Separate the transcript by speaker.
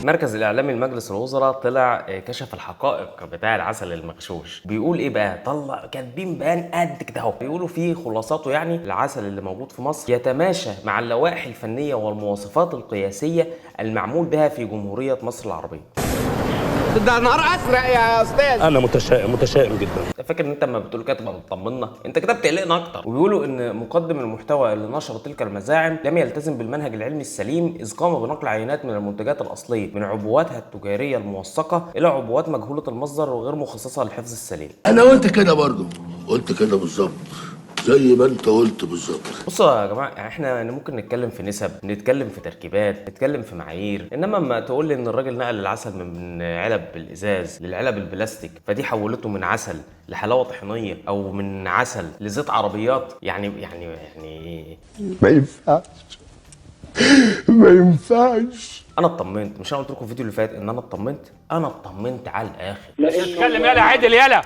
Speaker 1: مركز الاعلامي لمجلس الوزراء طلع كشف الحقائق بتاع العسل المغشوش. بيقول ايه بقى؟ طلع كاتبين بيان قد كده اهو، بيقولوا فيه خلاصاته يعني العسل اللي موجود في مصر يتماشى مع اللوائح الفنيه والمواصفات القياسيه المعمول بها في جمهوريه مصر العربيه.
Speaker 2: ده نهار ازرق يا استاذ.
Speaker 3: انا متشائم جدا.
Speaker 1: فاكر ان انت لما بتقول كده تبقى مطمنا؟ انت كده بتقلقنا اكتر. وبيقولوا ان مقدم المحتوى اللي نشر تلك المزاعم لم يلتزم بالمنهج العلمي السليم، اذ قام بنقل عينات من المنتجات الاصليه من عبواتها التجاريه الموثقه الى عبوات مجهوله المصدر وغير مخصصه للحفظ السليم.
Speaker 4: انا قلت كده برضه، قلت كده بالظبط زي ما انت قلت بالظبط.
Speaker 1: بصوا يا جماعه، احنا ممكن نتكلم في نسب، نتكلم في تركيبات، نتكلم في معايير، انما اما تقول لي ان الراجل نقل العسل من علب الازاز للعلب البلاستيك فدي حولته من عسل لحلاوه طحينيه او من عسل لزيت عربيات، يعني
Speaker 4: ما ينفعش، ما ينفعش.
Speaker 1: انا اطمنت. مش انا قلت لكم في الفيديو اللي فات ان انا اطمنت على الاخر.
Speaker 3: اتكلم يالا عدل يالا.